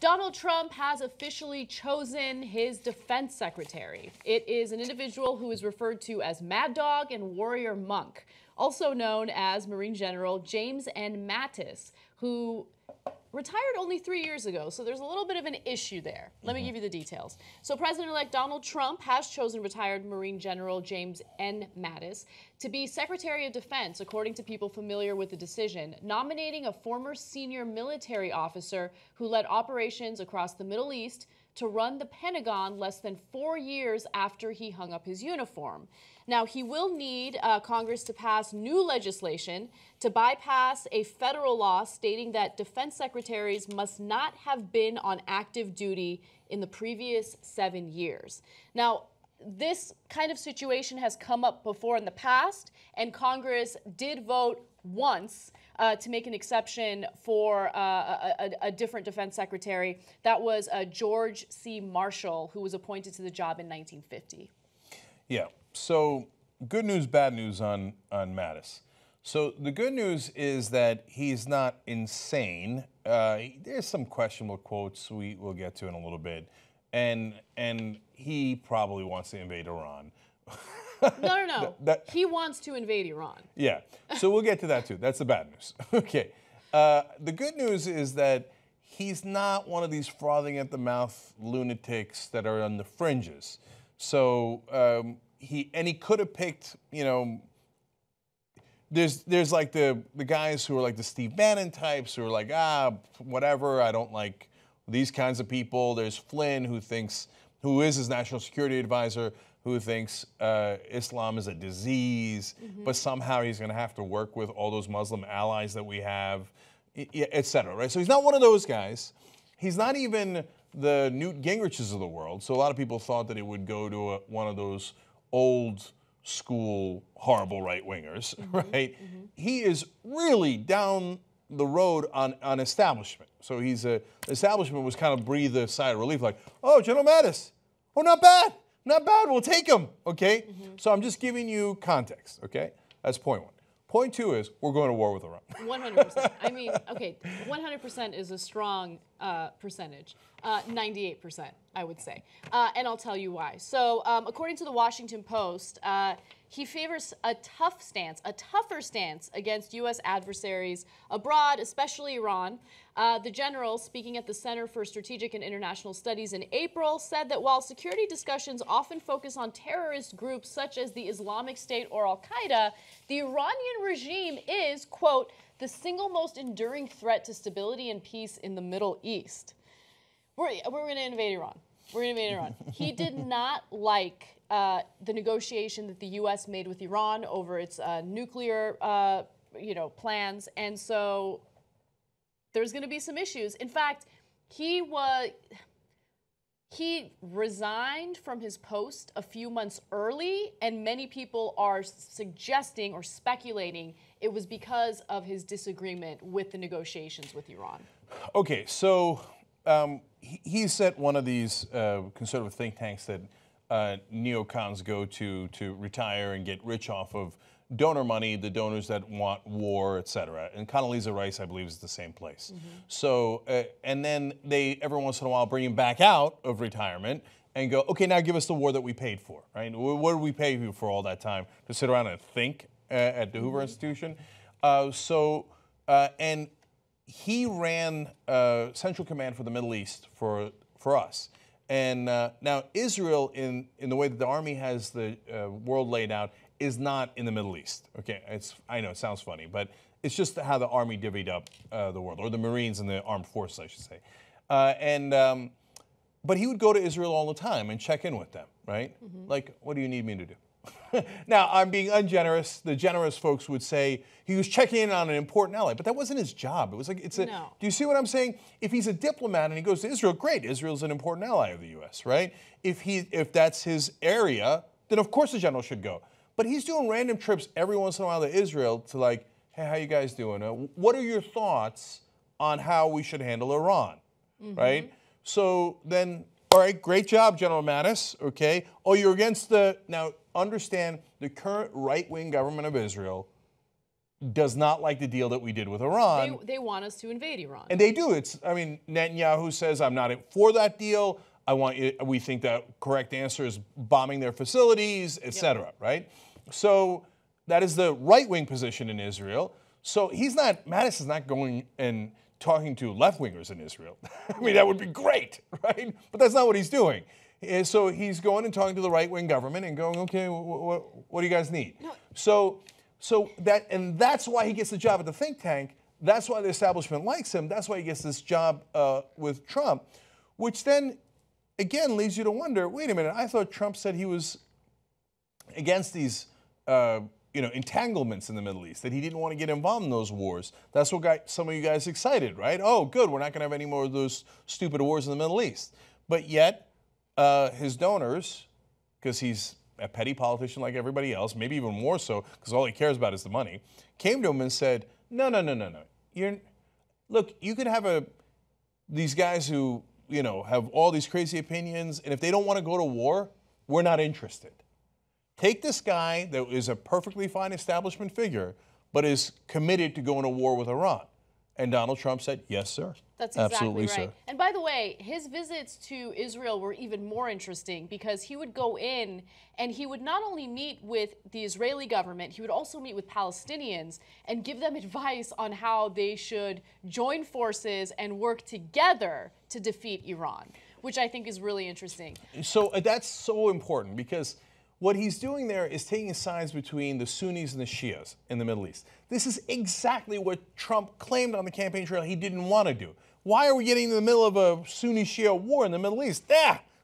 Donald Trump has officially chosen his defense secretary. It is an individual who is referred to as Mad Dog and Warrior Monk, also known as Marine General James N. Mattis, who retired only 3 years ago, so there's a little bit of an issue there. Let me give you the details. So President-elect Donald Trump has chosen retired Marine General James N. Mattis to be Secretary of Defense, according to people familiar with the decision, nominating a former senior military officer who led operations across the Middle East to run the Pentagon less than 4 years after he hung up his uniform. Now, he will need Congress to pass new legislation to bypass a federal law stating that defense secretaries must not have been on active duty in the previous 7 years. Now, this kind of situation has come up before in the past, and Congress did vote once to make an exception for a different defense secretary. That was George C. Marshall, who was appointed to the job in 1950. Yeah. So good news, bad news on Mattis. So the good news is that he's not insane. There's some questionable quotes we'll get to in a little bit, and he probably wants to invade Iran. No. He wants to invade Iran. Yeah. So we'll get to that too. That's the bad news. Okay. The good news is that he's not one of these frothing at the mouth lunatics that are on the fringes. So he could have picked, there's like the guys who are like the Steve Bannon types who are like, whatever, I don't like these kinds of people. There's Flynn who is his national security advisor, who thinks Islam is a disease, but somehow he's going to have to work with all those Muslim allies that we have, et cetera, right? So he's not one of those guys. He's not even the Newt Gingriches of the world. So a lot of people thought that it would go to one of those old school horrible right-wingers, right? He is really down the road on establishment. So establishment was kind of breathe a sigh of relief, like, oh, General Mattis, oh, not bad. Not bad, we'll take him, okay? So I'm just giving you context, okay? That's point one. Point two is we're going to war with Iran. 100%. I mean, okay, 100% is a strong percentage. 98%, I would say. And I'll tell you why. So according to the Washington Post, he favors a tougher stance against U.S. adversaries abroad, especially Iran. The general, speaking at the Center for Strategic and International Studies in April, said that while security discussions often focus on terrorist groups such as the Islamic State or Al-Qaeda, the Iranian regime is, quote, the single most enduring threat to stability and peace in the Middle East. We're going to invade Iran. We're going to invade Iran. He did not like the negotiation that the U.S. made with Iran over its nuclear, plans, and so there's going to be some issues. In fact, he resigned from his post a few months early, and many people are suggesting or speculating it was because of his disagreement with the negotiations with Iran. Okay, so he's at one of these conservative think tanks that neocons go to retire and get rich off of donor money, the donors that want war, et cetera. And Condoleezza Rice, I believe, is the same place. So, and then they, every once in a while, bring him back out of retirement and go, okay, now give us the war that we paid for, right? What did we pay you for all that time? To sit around and think at the Hoover Institution? And he ran Central Command for the Middle East for us. And now Israel, in the way that the Army has the world laid out, is not in the Middle East. Okay, I know it sounds funny, but it's just how the Army divvied up the world, or the Marines and the armed forces, I should say. But he would go to Israel all the time and check in with them, right? Like, what do you need me to do? Now, I'm being ungenerous. The generous folks would say he was checking in on an important ally, but that wasn't his job. It was like, No. Do you see what I'm saying? If he's a diplomat and he goes to Israel, great. Israel's an important ally of the U.S., right? If that's his area, then of course the general should go. But he's doing random trips every once in a while to Israel to like, hey, how you guys doing? What are your thoughts on how we should handle Iran, right? So then, all right, great job, General Mattis, okay? Oh, you're against now understand the current right-wing government of Israel does not like the deal that we did with Iran. They want us to invade Iran. And they do. Netanyahu says, I'm not for that deal. We think the correct answer is bombing their facilities, etc. Right? So that is the right-wing position in Israel. So Mattis is not going and talking to left-wingers in Israel. I mean, that would be great, right? But that's not what he's doing. And so he's going and talking to the right-wing government and going, okay, what do you guys need? No. That's why he gets the job at the think tank. That's why the establishment likes him. That's why he gets this job with Trump, which then, again, leads you to wonder, wait a minute, I thought Trump said he was against these entanglements in the Middle East, that he didn't want to get involved in those wars. That's what got some of you guys excited, right? Oh, good, we're not going to have any more of those stupid wars in the Middle East. But yet, his donors, because he's a petty politician like everybody else, maybe even more so, because all he cares about is the money, came to him and said, no. Look, you could have these guys who, have all these crazy opinions, and if they don't want to go to war, we're not interested. Take this guy that is a perfectly fine establishment figure, but is committed to going to war with Iran. And Donald Trump said, yes, sir. That's exactly Absolutely, right. Sir. And by the way, his visits to Israel were even more interesting because he would go in and he would not only meet with the Israeli government, he would also meet with Palestinians and give them advice on how they should join forces and work together to defeat Iran, which I think is really interesting. So that's so important because what he's doing there is taking sides between the Sunnis and the Shias in the Middle East. This is exactly what Trump claimed on the campaign trail he didn't want to do. Why are we getting in the middle of a Sunni-Shia war in the Middle East?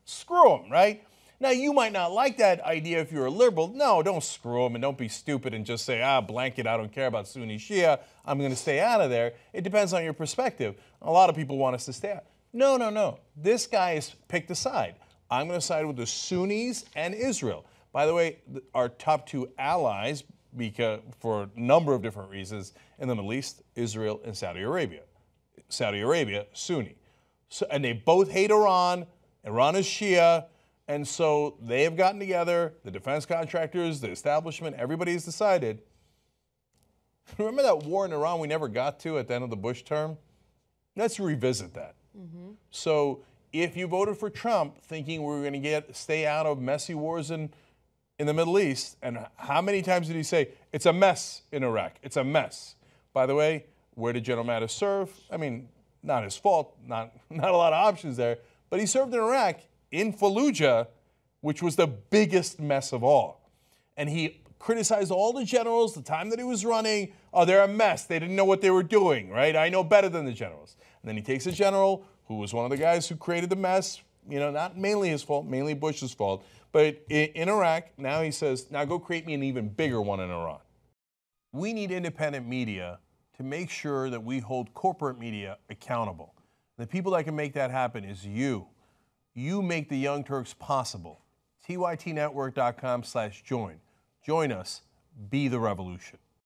Screw them, right? Now, you might not like that idea if you're a liberal. No, don't screw them and don't be stupid and just say, blanket, I don't care about Sunni-Shia. I'm going to stay out of there. It depends on your perspective. A lot of people want us to stay out. No. This guy has picked a side. I'm going to side with the Sunnis and Israel. By the way, our top two allies, for a number of different reasons, in the Middle East, Israel and Saudi Arabia. Saudi Arabia, Sunni. And they both hate Iran. Iran is Shia. And so they have gotten together, the defense contractors, the establishment, everybody has decided. Remember that war in Iran we never got to at the end of the Bush term? Let's revisit that. Mm-hmm. So if you voted for Trump thinking we were going to stay out of messy wars in the Middle East, and how many times did he say, it's a mess in Iraq, it's a mess? By the way, where did General Mattis serve? I mean, not his fault, not a lot of options there, but he served in Iraq, in Fallujah, which was the biggest mess of all. And he criticized all the generals the time that he was running. Oh, they're a mess, they didn't know what they were doing, right? I know better than the generals. And then he takes a general who was one of the guys who created the mess, not mainly his fault, mainly Bush's fault, but in Iraq, now he says, now go create me an even bigger one in Iran. We need independent media to make sure that we hold corporate media accountable. The people that can make that happen is you. You make the Young Turks possible. tytnetwork.com/join. Join us. Be the revolution.